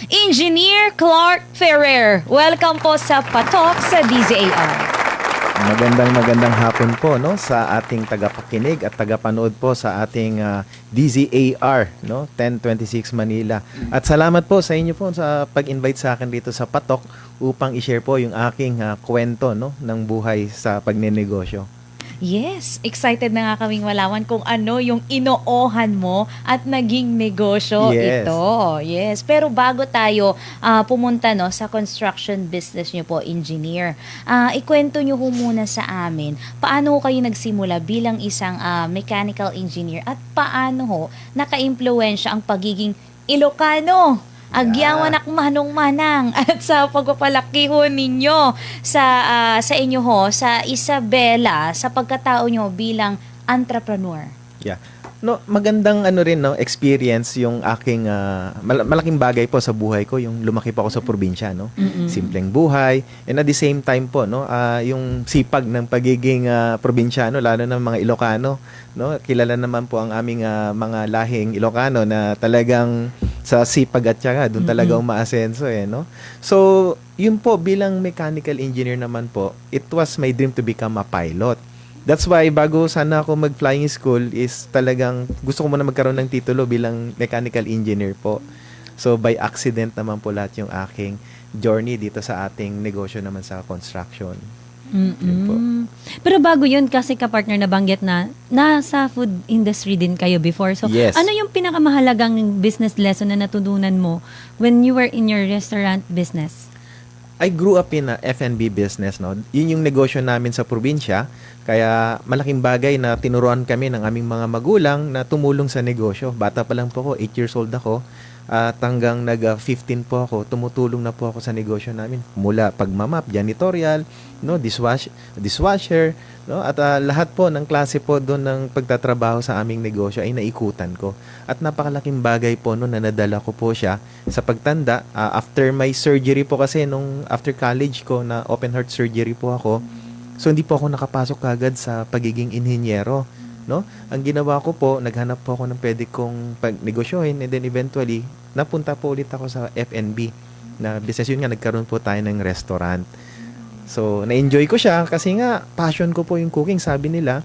Engineer Clark Ferrer. Welcome po sa Patok sa DZAR. Magandang hapon po no sa ating tagapakinig at tagapanood po sa ating DZAR no 1026 Manila. At salamat po sa inyo po sa pag-invite sa akin dito sa Patok upang i-share po yung aking kwento no ng buhay sa pagnenegosyo. Yes, excited na nga kaming malaman kung ano yung inoohan mo at naging negosyo ito. Yes, pero bago tayo pumunta no sa construction business niyo po, engineer. Ikwento niyo ho muna sa amin, paano ho kayo nagsimula bilang isang mechanical engineer at paano ho naka-impluwensya ang pagiging Ilocano? Agyawan ak manong-manang at sa pagpapalaki ho ninyo sa inyo ho sa Isabela sa pagkatao nyo bilang entrepreneur. Yeah. No, magandang rin no experience yung aking malaking bagay po sa buhay ko yung lumaki po ako sa probinsya no. Simpleng buhay and at the same time po no yung sipag ng pagiging probinsyano lalo na mga Ilocano no. Kilala naman po ang aming mga lahing Ilocano na talagang sa sipag at saka doon talaga umaasenso no. So, yun po bilang mechanical engineer naman po, it was my dream to become a pilot. That's why bago sana ako mag-flying school is talagang gusto ko muna magkaroon ng titulo bilang mechanical engineer po. So, by accident naman po lahat yung aking journey dito sa ating negosyo naman sa construction. Yun po. Pero bago yun, kasi ka-partner na banggit na nasa food industry din kayo before. So, Yes. ano yung pinakamahalagang business lesson na natutunan mo when you were in your restaurant business? I grew up in a F&B business, no? Yun yung negosyo namin sa probinsya. Kaya malaking bagay na tinuruan kami ng aming mga magulang na tumulong sa negosyo. Bata pa lang po ako, 8 years old ako. At hanggang nag-15 po ako, tumutulong na po ako sa negosyo namin. Mula pagmamap, janitorial, no, dishwasher, no, at lahat po ng klase po doon ng pagtatrabaho sa aming negosyo ay naikutan ko. At napakalaking bagay po no, na nadala ko po siya sa pagtanda. After my surgery po kasi, nung after college ko na open heart surgery po ako, so hindi po ako nakapasok kagad sa pagiging inhinyero. No? Ang ginawa ko po, naghanap po ako ng pwede kong pagnegosyohin and then eventually, napunta po ulit ako sa F&B na business. Yun nga, nagkaroon po tayo ng restaurant. So, na-enjoy ko siya kasi nga, passion ko po yung cooking. Sabi nila,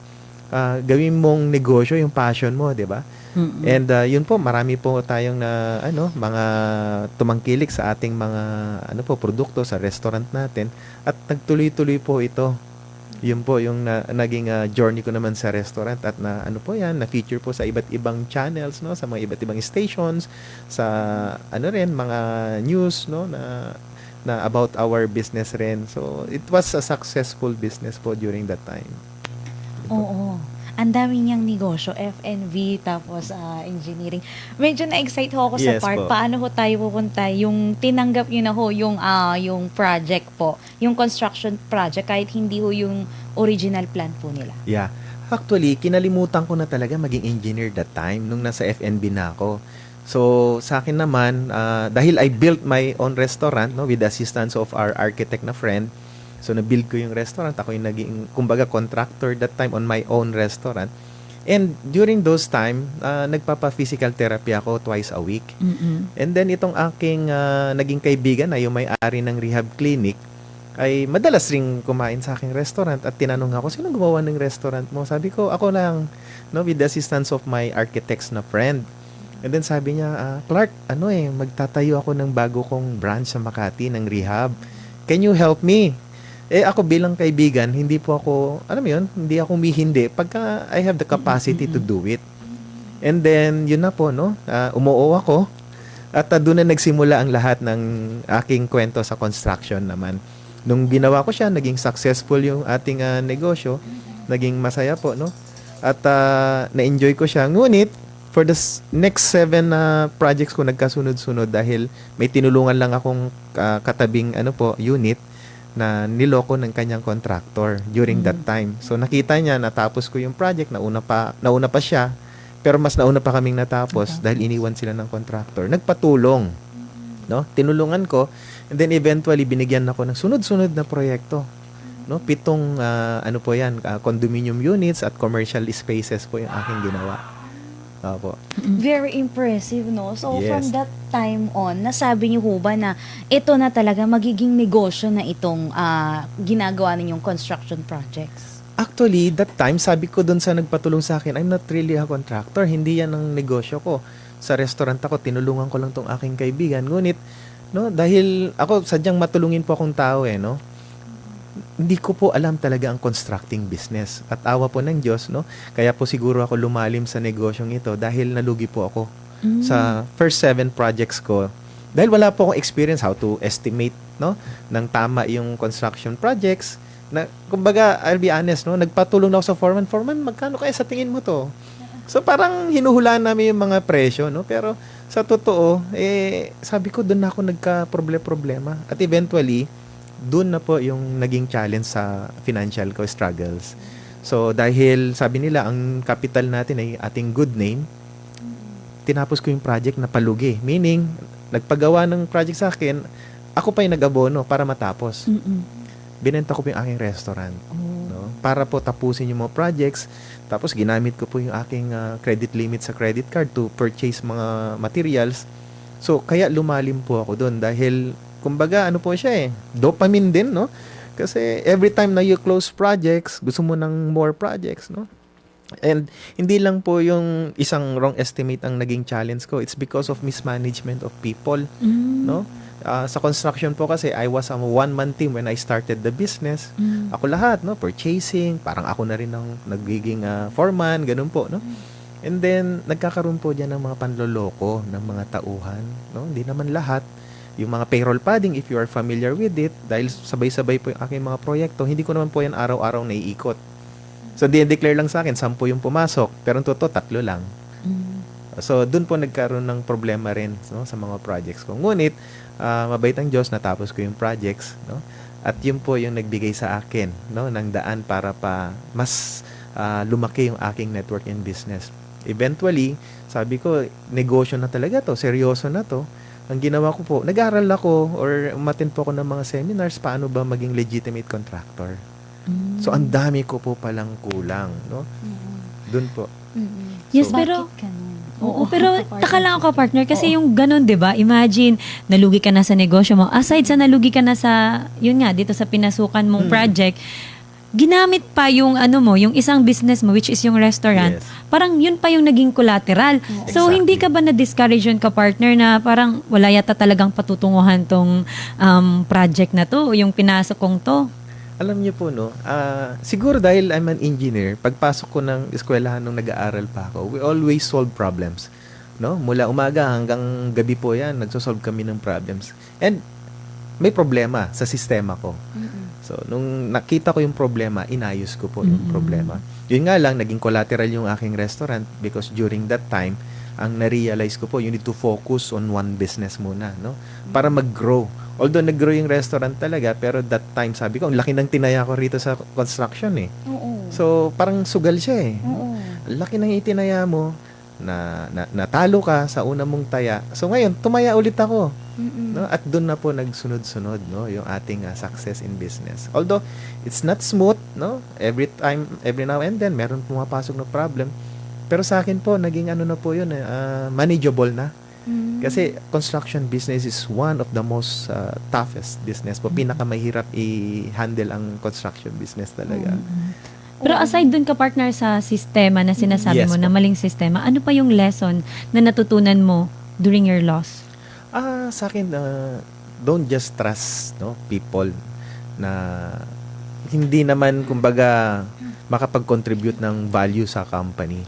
gawin mong negosyo yung passion mo, di ba? And yun po, marami po tayong mga tumangkilik sa ating mga produkto sa restaurant natin at nagtuloy-tuloy po ito. Yun po yung naging journey ko naman sa restaurant at na-feature po sa iba't ibang channels, no, sa mga iba't ibang stations, sa mga news, no, na about our business rin. So, it was a successful business po during that time. Oo. Ang dami niyang negosyo, F&B, tapos engineering. Medyo na-excite ho ako sa Yes part. po. Paano ho tayo pupunta? Yung tinanggap niyo na ho, yung project po, yung construction project, kahit hindi ho yung original plan po nila. Yeah. Actually, kinalimutan ko na talaga maging engineer that time nung nasa FNB na ako. So, sa akin naman, dahil I built my own restaurant no, with the assistance of our architect na friend, so, na-build ko yung restaurant. Ako yung naging, kumbaga, contractor that time on my own restaurant. And during those time, nagpapa-physical therapy ako twice a week. And then, itong aking naging kaibigan na yung may-ari ng rehab clinic, ay madalas ring kumain sa aking restaurant at tinanong ako, sino gumawa ng restaurant mo? Sabi ko, ako lang, no, with the assistance of my architects na friend. And then sabi niya, Clark, magtatayo ako ng bago kong branch sa Makati ng rehab. Can you help me? Ako bilang kaibigan, hindi po ako, hindi ako humihindi pagka I have the capacity to do it. And then, yun na po, no? Umuo ako. At doon na nagsimula ang lahat ng aking kwento sa construction naman. Nung ginawa ko siya, naging successful yung ating negosyo. Naging masaya po, no? At na-enjoy ko siya. Ngunit, for the next 7 projects ko nagkasunod-sunod dahil may tinulungan lang akong katabing unit na niloko ng kanyang contractor during that time. So nakita niya natapos ko yung project, nauna pa siya, pero mas nauna pa kaming natapos dahil iniwan sila ng contractor. Nagpatulong, no? Tinulungan ko and then eventually binigyan ako ng sunod-sunod na proyekto. No, 7 condominium units at commercial spaces po yung aking ginawa. Opo. Very impressive, no? So, Yes. from that time on, nasabi niyo ho ba na ito na talaga magiging negosyo na itong ginagawa ninyong construction projects? Actually, that time, sabi ko doon sa nagpatulong sa akin, I'm not really a contractor. Hindi yan ang negosyo ko. Sa restaurant ako, tinulungan ko lang tong aking kaibigan. Ngunit, no, dahil ako, sadyang matulungin po akong tao no? Hindi ko po alam talaga ang constructing business. At awa po ng Diyos, no? Kaya po siguro ako lumalim sa negosyong ito dahil nalugi po ako sa first 7 projects ko. Dahil wala po akong experience how to estimate, no, ng tama yung construction projects. Na, kumbaga, I'll be honest, no, nagpatulong na ako sa foreman, magkano kaya sa tingin mo to? So parang hinuhulaan namin yung mga presyo, no? Pero sa totoo, sabi ko doon na ako nagka-problema. At eventually, doon na po yung naging challenge sa financial ko struggles. So dahil sabi nila ang capital natin ay ating good name, tinapos ko yung project na palugi. Meaning, nagpagawa ng project sa akin, ako pa yung nag-abono para matapos. Binenta ko po yung aking restaurant. No? Para po tapusin yung mga projects. Tapos ginamit ko po yung aking credit limit sa credit card to purchase mga materials. So kaya lumalim po ako doon dahil kumbaga ano po siya dopamine din, no? Kasi every time na you close projects, gusto mo ng more projects, no? And hindi lang po yung isang wrong estimate ang naging challenge ko. It's because of mismanagement of people, no? Sa construction po kasi, I was a one-man team when I started the business. Ako lahat, no? Purchasing, parang ako na rin ang nagiging foreman, ganun po, no? And then, nagkakaroon po dyan ng mga panloloko ng mga tauhan, no? Hindi naman lahat. Yung mga payroll padding, if you are familiar with it, dahil sabay-sabay po yung aking mga proyekto, hindi ko naman po yan araw-araw naiikot. So, di-declare lang sa akin, 10 yung pumasok, pero ang totoo, 3 lang. So, dun po nagkaroon ng problema rin, no, sa mga projects ko. Ngunit, mabait ang Diyos, natapos ko yung projects, no? At yun po yung nagbigay sa akin, no, ng daan para pa mas lumaki yung aking network and business. Eventually, sabi ko, negosyo na talaga to, seryoso na to. Ang ginawa ko po, nag-aral ako or umattend po ako ng mga seminars, paano ba maging legitimate contractor. So, ang dami ko po palang kulang, no? Doon po. Yes, So, pero Bakit ganun? Oo, pero taka lang ako, partner, kasi yung ganun, 'di ba? Imagine, nalugi ka na sa negosyo mo. Aside sa nalugi ka na sa, yun nga, dito sa pinasukan mong project, ginamit pa yung ano mo, yung isang business mo, which is yung restaurant. Yes. Parang yun pa yung naging collateral. So, Exactly. hindi ka ba na-discourage yun ka, partner, na parang wala yata talagang patutunguhan tong project na to, yung pinasok kong to? Alam niyo po, no, siguro dahil I'm an engineer, pagpasok ko ng eskwelahan nung nag-aaral pa ako, we always solve problems. No? Mula umaga hanggang gabi po yan, nagsosolve kami ng problems. And may problema sa sistema ko. So, nung nakita ko yung problema, inayos ko po yung problema. Yun nga lang, naging collateral yung aking restaurant because during that time, ang na-realize ko po, you need to focus on one business muna, no? Para mag-grow. Although nag-grow yung restaurant talaga, pero that time, sabi ko, ang laki ng tinaya ko rito sa construction Oo. So, parang sugal siya Oo. Ang laki ng itinaya mo, natalo ka sa una mong taya. So, ngayon, tumaya ulit ako. No? At doon na po nagsunod-sunod, no, yung ating success in business. Although, it's not smooth, no? Every now and then, meron pumapasok na problem. Pero sa akin po, naging ano na po yun, manageable na. Kasi construction business is one of the most toughest business po. Pinakamahirap i-handle ang construction business talaga. Pero aside dun ka, partner, sa sistema na sinasabi Yes mo, po. na maling sistema, ano pa yung lesson na natutunan mo during your loss? Sa akin, don't just trust, no, people na hindi naman, kumbaga, makapag-contribute ng value sa company.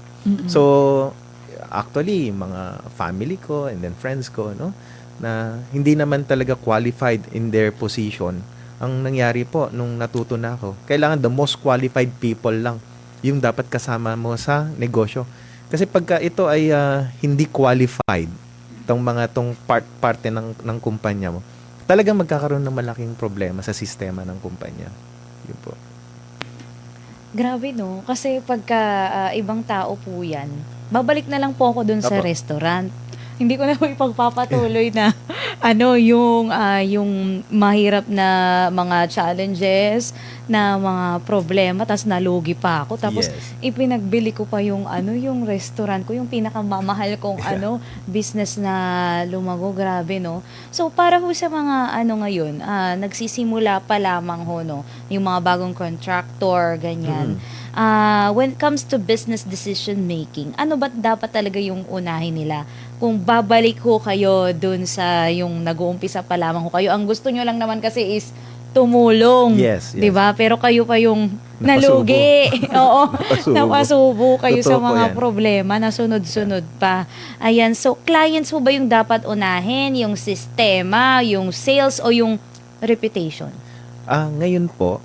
So, actually, mga family ko and then friends ko, no, na hindi naman talaga qualified in their position. Ang nangyari po nung natuto na ako, kailangan the most qualified people lang yung dapat kasama mo sa negosyo. Kasi pagka ito ay hindi qualified, tong parte ng kumpanya mo, talagang magkakaroon ng malaking problema sa sistema ng kumpanya. Yun po. Grabe, no? Kasi pagka ibang tao po yan, babalik na lang po ako dun sa Apo. restaurant. hindi ko na po ipagpapatuloy na yung mahirap na mga challenges, na mga problema, tapos nalugi pa ako. Tapos Yes. ipinagbili ko pa yung yung restaurant ko, yung pinakamamahal kong business na lumago. Grabe, no? So para ho sa mga ngayon, nagsisimula pa lamang ho, no, yung mga bagong contractor, ganyan. When it comes to business decision making, ano ba dapat talaga yung unahin nila? Kung babalik ho kayo dun sa yung nag-uumpisa pa lamang ho kayo, ang gusto nyo lang naman kasi is tumulong. Yes, yes. 'Di ba? Pero kayo pa yung Napasubo. nalugi. Oo. Napasubo. Napasubo kayo Totoo sa po mga yan. problema na sunod-sunod pa. Ayan, so clients ho ba yung dapat unahin, yung sistema, yung sales o yung reputation? Ngayon po,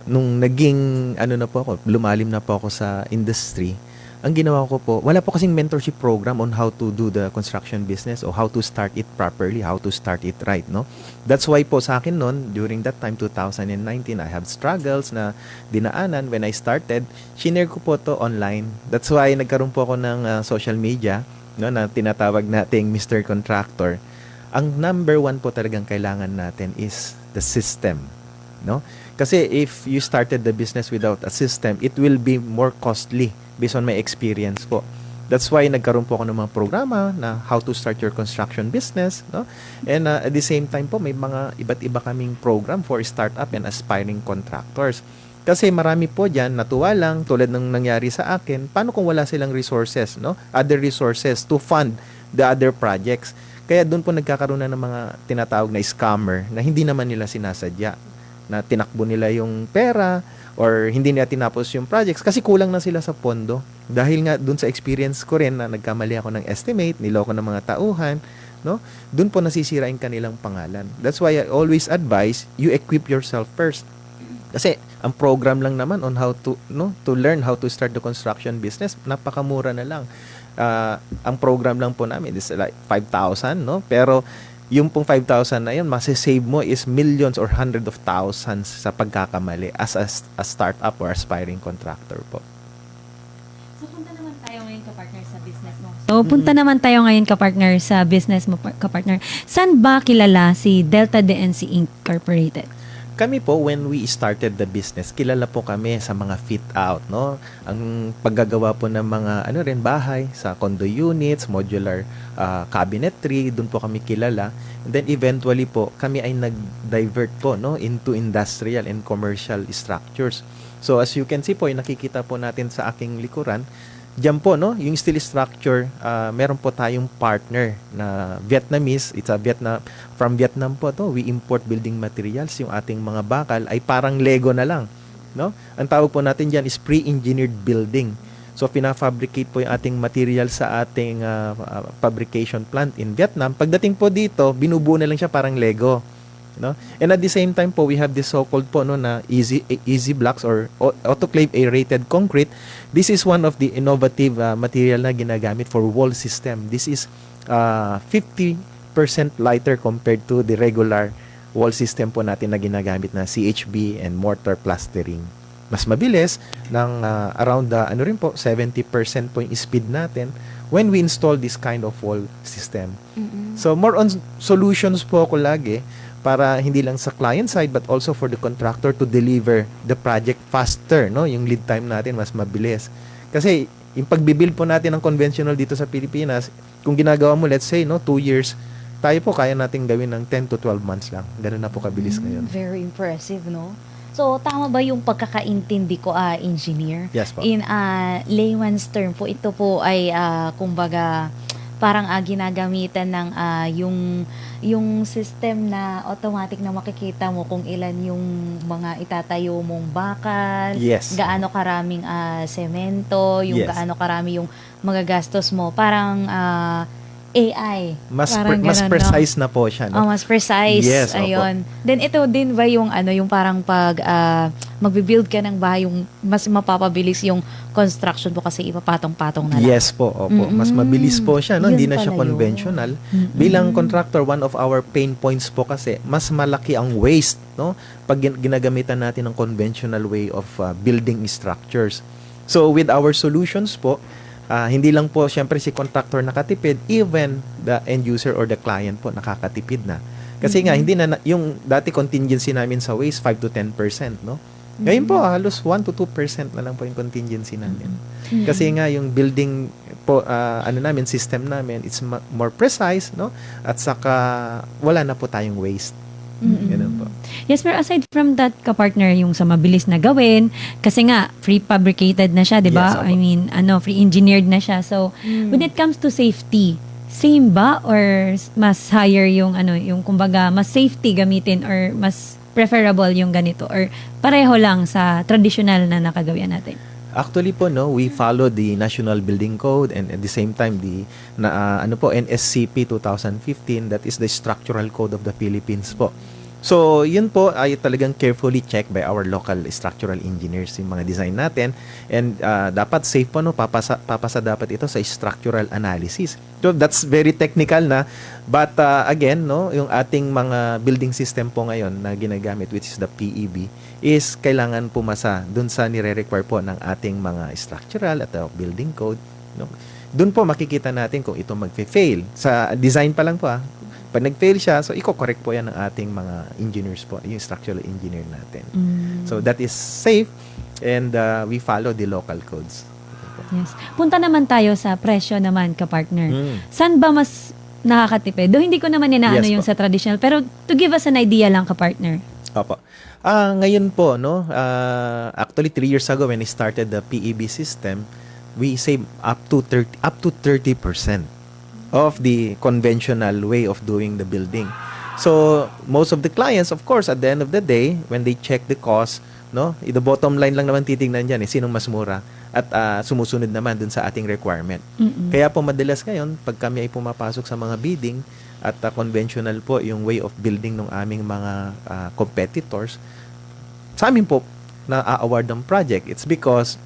nung naging na po ako, lumalim na po ako sa industry, ang ginawa ko po, wala po kasing mentorship program on how to do the construction business or how to start it properly, how to start it right, no? That's why po sa akin noon, during that time, 2019, I have struggles na dinaanan when I started. Shinare ko po to online. That's why nagkaroon po ako ng social media, no, na tinatawag nating Mr. Contractor. Ang number one po talagang kailangan natin is the system, no? Kasi if you started the business without a system, it will be more costly based on my experience po. That's why nagkaroon po ako ng mga programa na how to start your construction business, no? And at the same time po, may mga iba't iba kaming program for startup and aspiring contractors. Kasi marami po dyan, natuwa lang, tulad ng nangyari sa akin, paano kung wala silang resources, no? Other resources to fund the other projects. Kaya doon po nagkakaroon na ng mga tinatawag na scammer na hindi naman nila sinasadya, na tinakbo nila yung pera or hindi nila tinapos yung projects kasi kulang na sila sa pondo. Dahil nga dun sa experience ko rin na nagkamali ako ng estimate, niloko ng mga tauhan, no? Dun po nasisira yung kanilang pangalan. That's why I always advise you equip yourself first. Kasi ang program lang naman on how to to learn how to start the construction business, napakamura na lang. Ang program lang po namin is like 5,000, no? Pero yung pong 5,000 na yun, masisave mo is millions or hundred of thousands sa pagkakamali as a startup or aspiring contractor po. So, punta naman tayo ngayon ka-partner sa business mo. So, punta naman tayo ngayon ka-partner sa business mo, ka-partner. Saan ba kilala si Delta DNC Incorporated? Kami po, when we started the business, kilala po kami sa mga fit out, no? Ang paggagawa po ng mga bahay sa condo units, modular cabinetry, doon po kami kilala. And then eventually po, kami ay nag-divert po, no, into industrial and commercial structures. So as you can see po, yung nakikita po natin sa aking likuran, diyan po, no, yung steel structure, meron po tayong partner na Vietnamese. It's a from Vietnam po to. We import building materials. Yung ating mga bakal ay parang Lego na lang, no? Ang tawag po natin diyan is pre-engineered building. So pina-fabricate po yung ating material sa ating fabrication plant in Vietnam. Pagdating po dito, binubuo na lang siya parang Lego, no? And at the same time po, we have this so-called po na easy blocks or autoclave aerated concrete. This is one of the innovative material na ginagamit for wall system. This is 50% lighter compared to the regular wall system po natin na ginagamit na CHB and mortar plastering. Mas mabilis ng around 70% po yung speed natin when we install this kind of wall system. So more on solutions po ako lagi para hindi lang sa client side but also for the contractor to deliver the project faster, no? Yung lead time natin mas mabilis. Kasi yung pagbibuild po natin ng conventional dito sa Pilipinas, kung ginagawa mo let's say 2 years, tayo po kaya nating gawin ng 10 to 12 months lang. Ganun na po kabilis ngayon. Very impressive, no? So, tama ba yung pagkakaintindi ko, engineer? Yes po. In layman's term po, ito po ay, kumbaga, parang ginagamitan ng yung system na automatic na makikita mo kung ilan yung mga itatayo mong bakal, Yes. gaano karaming semento, yung Yes. gaano karami yung magagastos mo. Parang AI. Mas Parang mas ganun, no? precise na po siya, no? Mas precise. Yes, opo. Ayun. Then ito din ba yung yung parang pag magbi-build ka ng bahay, yung mas mapapabilis yung construction po kasi ipapatong-patong na lang. Yes po, opo. Mas mabilis po siya, no? Yun Hindi na siya pala yun. conventional. Bilang contractor, one of our pain points po kasi, mas malaki ang waste, no? Pag ginagamitan natin ng conventional way of building structures. So with our solutions po, Hindi lang po syempre si contractor nakatipid, even the end user or the client po nakakatipid na. Kasi nga hindi na yung dati contingency namin sa waste 5 to 10%, no? Ngayon po halos 1 to 2% na lang po yung contingency namin. Kasi nga yung building po namin system namin, it's more precise, no? At saka wala na po tayong waste. Ganun po. Yes, pero aside from that, ka-partner, yung sa mabilis na gawin, kasi nga, prefabricated na siya, di ba? Yes, opo. I mean, pre-engineered na siya. So, when it comes to safety, same ba? Or mas higher yung kumbaga, mas safety gamitin or mas preferable yung ganito? Or pareho lang sa traditional na nakagawian natin? Actually po, no, we follow the National Building Code and at the same time the NSCP 2015, that is the Structural Code of the Philippines po. So, yun po ay talagang carefully checked by our local structural engineers yung mga design natin, and dapat safe po, no, papasa dapat ito sa structural analysis. So, that's very technical na, but again, no, yung ating mga building system po ngayon na ginagamit, which is the PEB, is kailangan pumasa dun sa nire-require po ng ating mga structural at building code, no. Dun po makikita natin kung ito magfe-fail. Sa design pa lang po, pag nag-fail siya, so i-correct po yan ng ating mga engineers po, yung structural engineer natin. So that is safe, and we follow the local codes. Yes. Punta naman tayo sa presyo naman, ka-partner. Saan ba mas nakakatipid? Do hindi ko naman inaano Yes yung po. sa traditional, pero to give us an idea lang, ka-partner. Opo. Ngayon po, no, actually 3 years ago when I started the PEB system, we save up to 30% of the conventional way of doing the building. So, most of the clients, of course, at the end of the day, when they check the cost, no, the bottom line lang naman titingnan dyan, sinong mas mura at sumusunod naman dun sa ating requirement. Kaya po madalas ngayon, pag kami ay pumapasok sa mga bidding at conventional po yung way of building ng aming mga competitors, sa amin po na-award ng project, it's because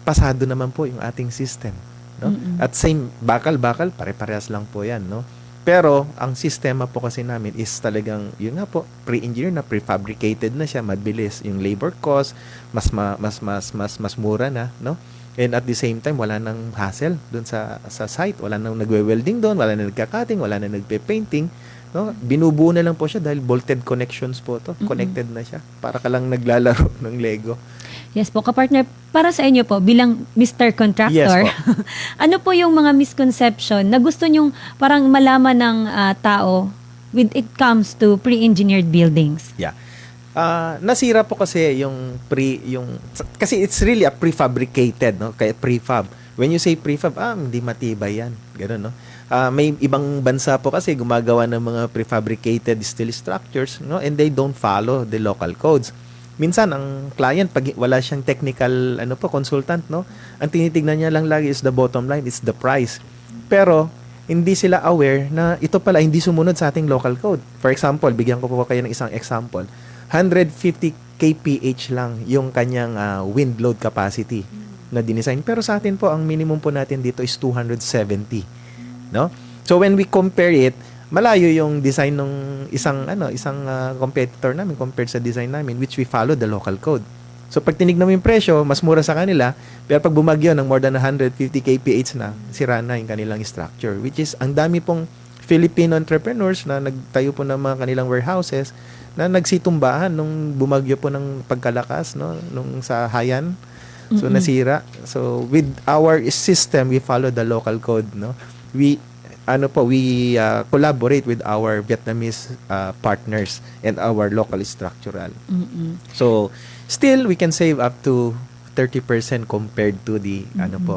pasado naman po yung ating system. No? At same, bakal-bakal, pare-parehas lang po yan, no? Pero, ang sistema po kasi namin is talagang, yun nga po, pre-engineer na, prefabricated na siya, mabilis. Yung labor cost, mas mura na, no? And at the same time, wala nang hassle dun sa site. Wala nang nagwe-welding doon, wala nang nagka-cutting, wala nang nagpe-painting. No? Binubuo na lang po siya dahil bolted connections po to. Connected na siya. Para ka lang naglalaro ng Lego. Yes po, ka-partner, para sa inyo po, bilang Mr. Contractor, Yes po. ano po yung mga misconception na gusto nyong parang malaman ng tao when it comes to pre-engineered buildings? Yeah. Nasira po kasi kasi it's really a prefabricated, no? Kaya prefab. When you say prefab, hindi matibay yan. Ganun, no? May ibang bansa po kasi gumagawa ng mga prefabricated steel structures, no? And they don't follow the local codes. Minsan ang client pag wala siyang technical consultant, no, ang tinitingnan niya lang lagi is the bottom line, it's the price. Pero hindi sila aware na ito pala hindi sumunod sa ating local code. For example, bigyan ko po kayo ng isang example. 150 kph lang yung kanyang wind load capacity na dinesign. Pero sa atin po ang minimum po natin dito is 270, no? So when we compare it, malayo yung design ng isang competitor namin compared sa design namin, which we follow the local code. So pag tinignan mo yung presyo, mas mura sa kanila, pero pag bumagyo ng more than 150 kph na, sira na yung kanilang structure, which is ang dami pong Filipino entrepreneurs na nagtayo po ng mga kanilang warehouses na nagsitumbahan nung bumagyo po ng pagkalakas, no, nung sa Haiyan. So nasira. So with our system, we follow the local code, no. We collaborate with our Vietnamese partners and our local structural. So, still, we can save up to 30% compared to the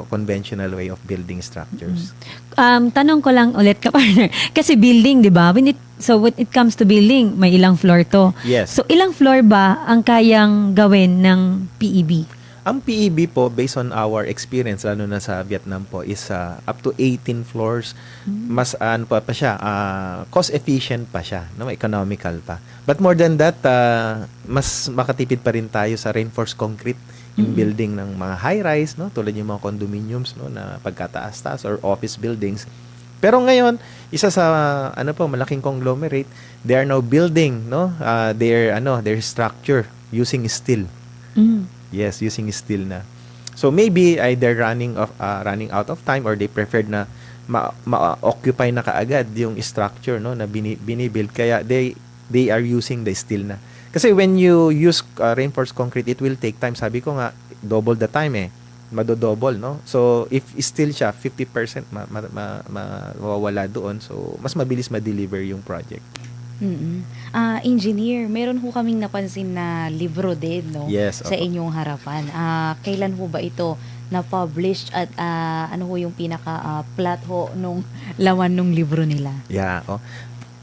conventional way of building structures. Tanong ko lang ulit, ka-partner. Kasi building, di ba? When it comes to building, may ilang floor to. Yes. So, ilang floor ba ang kayang gawin ng PEB? Ang PEB po, based on our experience, lalo na sa Vietnam po, is up to 18 floors. Mas pa siya, cost efficient pa siya, no? Economical pa. But more than that, mas makatipid pa rin tayo sa reinforced concrete, yung building ng mga high-rise, no? Tulad yung mga condominiums, no, na pagkataas-taas or office buildings. Pero ngayon, isa sa malaking conglomerate, they are now building, no, their structure using steel. Yes, using steel na. So maybe either running out of time, or they preferred na ma-occupy na kaagad yung structure, no, na binibuild, kaya they are using the steel na. Kasi when you use reinforced concrete, it will take time. Sabi ko nga, double the time madodouble, no? So if steel siya, 50% mawawala doon. So mas mabilis ma-deliver yung project. Engineer, meron ho kaming napansin na libro din, no? Yes, Sa opo. inyong harapan. Kailan ho ba ito na-published at ano ho yung pinaka-plot ho nung laman nung libro nila? Yeah,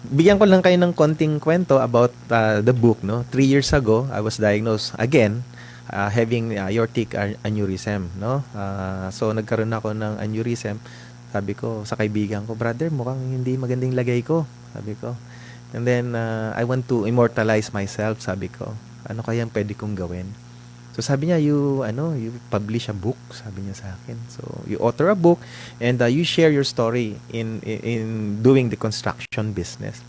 bigyan ko lang kayo ng konting kwento about the book, no? 3 years ago, I was diagnosed again having aortic aneurysm, no? So nagkaroon ako ng aneurysm. Sabi ko sa kaibigan ko, brother, mukhang hindi magandang lagay ko, sabi ko. And then I want to immortalize myself, sabi ko. Ano kaya pwede kong gawin? So sabi niya, you publish a book, sabi niya sa akin. So you author a book and you share your story in doing the construction business.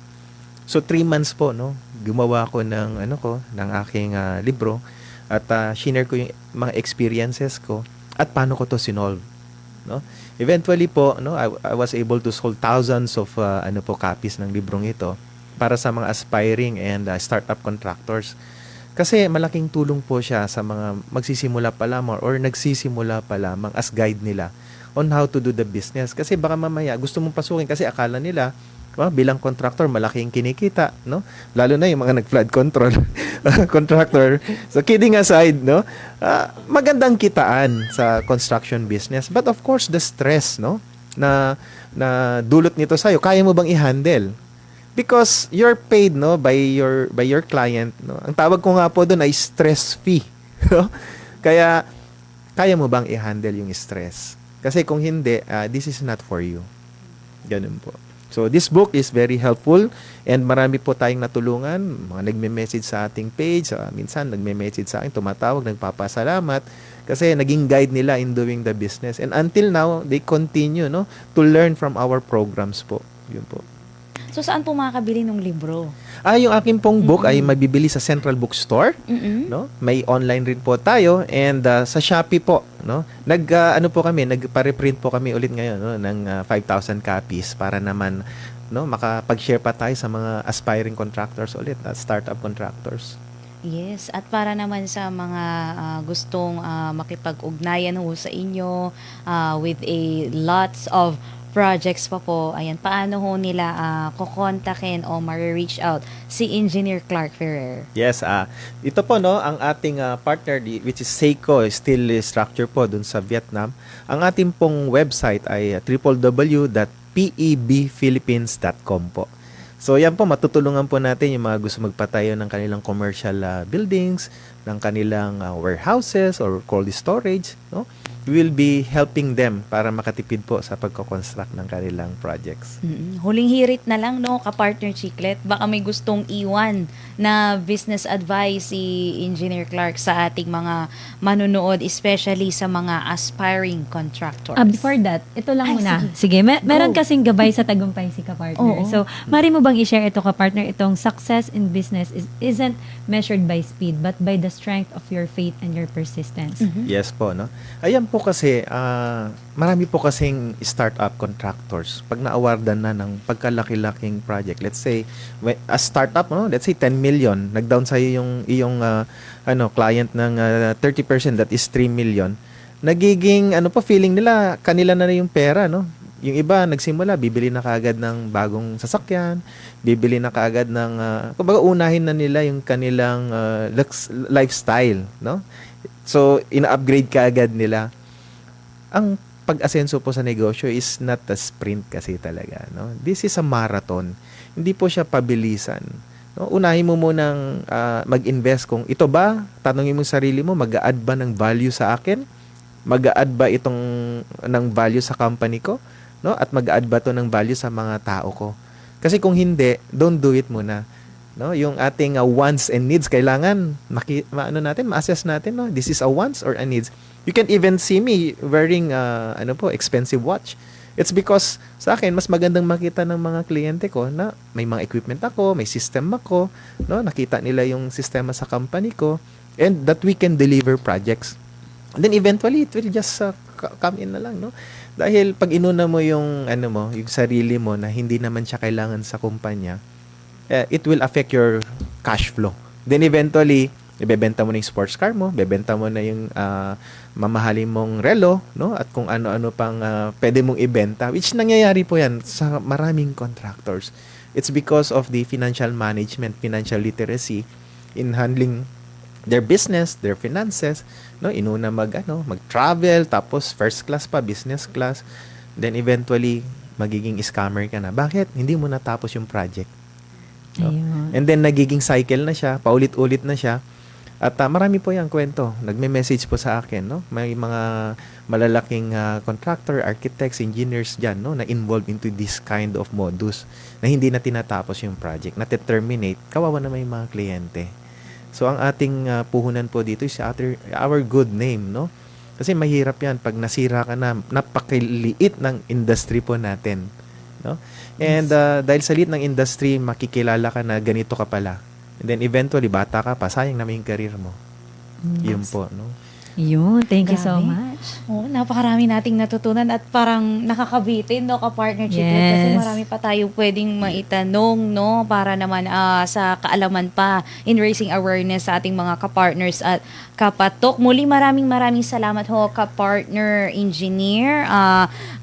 So 3 months po, no, gumawa ko ng ng aking libro, at shinare ko yung mga experiences ko at paano ko to sinolve, no. Eventually po, no, I was able to sold thousands of copies ng librong ito para sa mga aspiring and startup contractors. Kasi malaking tulong po siya sa mga magsisimula pa lamang or nagsisimula pa lamang as guide nila on how to do the business. Kasi baka mamaya gusto mong pasukin kasi akala nila bilang contractor malaking kinikita, no? Lalo na yung mga nag-flood control contractor. So kidding aside, no? Magandang kitaan sa construction business. But of course, the stress, no, na dulot nito sa'yo, kaya mo bang i-handle? Because you're paid, no, by your client, no. Ang tawag ko nga po doon ay stress fee, no? Kaya kaya mo bang i-handle yung stress? Kasi kung hindi, this is not for you. Ganun po. So this book is very helpful and marami po tayong natulungan, mga nagme-message sa ating page, minsan nagme-message sa akin, tumatawag, nagpapasalamat kasi naging guide nila in doing the business. And until now, they continue, no, to learn from our programs po. Yun po. So saan po makakabili ng libro? Yung aking pong book ay mabibili sa Central Bookstore, no? May online rin po tayo and sa Shopee po, no? Nagpa-reprint po kami ulit ngayon, no, ng 5,000 copies para naman, no, makapag-share pa tayo sa mga aspiring contractors ulit, startup contractors. Yes, at para naman sa mga gustong makipag-ugnayan ho sa inyo with a lots of projects pa po, ayan, paano ho nila kukontakin o ma-reach out si Engineer Clark Ferrer? Yes, ito po, no, ang ating partner which is Seiko Steel Structure po dun sa Vietnam. Ang ating pong website ay www.pebphilippines.com po. So yan po, matutulungan po natin yung mga gusto magpatayo ng kanilang commercial buildings, ng kanilang warehouses or cold storage, no? We will be helping them para makatipid po sa pagko-construct ng kanilang projects. Huling hirit na lang, no, ka-partner Chiclet, baka may gustong iwan na business advice si Engineer Clark sa ating mga manunood, especially sa mga aspiring contractors. Before that, ito lang Ay, muna. sige. Sige, meron Go. kasing gabay sa tagumpay si ka-partner. Oo. So, mari mo bang i-share ito ka-partner, itong success in business isn't measured by speed but by the strength of your faith and your persistence. Yes po, no? Ayan po kasi, marami po kasing startup contractors. Pag na-awardan na ng pagkalaki-laking project, let's say, a startup, no? Let's say 10 million, nag-down sa'yo yung client ng 30%, that is 3 million. Nagiging, feeling nila, kanila na yung pera, no? Yung iba, nagsimula, bibili na kaagad ng bagong sasakyan, bibili na kaagad ng, kumbaga unahin na nila yung kanilang lifestyle, no? So, ina-upgrade kaagad nila. Ang pag-asenso po sa negosyo is not a sprint kasi talaga, no? This is a marathon. Hindi po siya pabilisan. No? Unahin mo munang mag-invest kung ito ba, tanongin mo sarili mo, mag-a-add ba ng value sa akin? Mag-a-add ba itong ng value sa company ko? No? At mag-a-add ba to ng value sa mga tao ko? Kasi kung hindi, don't do it muna. No, yung ating wants and needs kailangan ma-assess natin, no, this is a wants or a needs. You can even see me wearing expensive watch. It's because sa akin mas magandang makita ng mga kliyente ko na may mga equipment ako, may system ako, no, nakita nila yung sistema sa company ko and that we can deliver projects. then eventually it will just come in na lang, no? Dahil pag inuna mo yung yung sarili mo na hindi naman siya kailangan sa kumpanya, it will affect your cash flow. Then eventually, ibebenta mo na yung sports car mo, bebenta mo na yung mamahalin mong relo, no? At kung ano-ano pang pwede mong ibenta, which nangyayari po yan sa maraming contractors. It's because of the financial management, financial literacy in handling their business, their finances, no? Inuna mag-travel, tapos first class pa, business class, then eventually magiging scammer ka na. Bakit? Hindi mo natapos yung project. No? Ayun. And then nagiging cycle na siya, paulit-ulit na siya. At marami po yung kwento. Nagme-message po sa akin, no? May mga malalaking contractor, architects, engineers dyan, no? Na involved into this kind of modus na hindi na tinatapos yung project, na terminate, kawawa naman yung mga kliyente. So, ang ating puhunan po dito is our good name, no? Kasi mahirap yan pag nasira ka na, napakiliit ng industry po natin, no? And dahil sa liit ng industry, makikilala ka na ganito ka pala. And then eventually, bata ka pa, sayang naman yung career mo. Yun po, no? Yun, thank you so Grabe. much. Oh, napakarami nating natutunan at parang nakakabitin, no, ka-partner Chiclet. Kasi Yes. marami pa tayong pwedeng maitanong, no, para naman sa kaalaman pa in raising awareness sa ating mga ka-partners at kapatok. Muli, maraming salamat ho, ka-partner engineer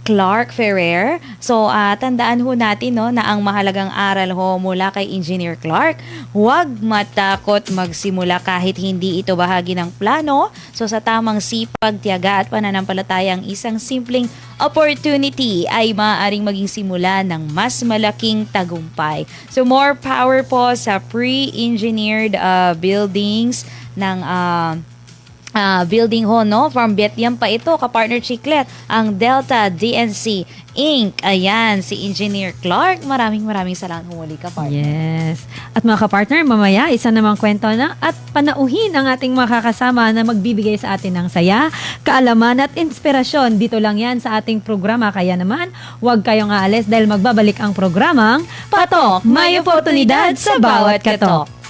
Clark Ferrer. So, tandaan ho natin, no, na ang mahalagang aral ho mula kay Engineer Clark, huwag matakot magsimula kahit hindi ito bahagi ng plano. So, sa tamang sipag, tiyaga at pananampalataya, ang isang simpleng opportunity ay maaaring maging simula ng mas malaking tagumpay. So, more power po sa pre-engineered buildings ng building ho, no? From Vietnam pa ito, ka-partner Chiclet, ang Delta DNC Inc. Ayan, si Engineer Clark. Maraming salamat humuli, ka-partner. Yes. At mga kapartner, mamaya, isa namang kwento na at panauhin ang ating makakasama na magbibigay sa atin ng saya, kaalaman at inspirasyon. Dito lang yan sa ating programa. Kaya naman, huwag kayong aalis dahil magbabalik ang programang Patok, may oportunidad sa bawat katok.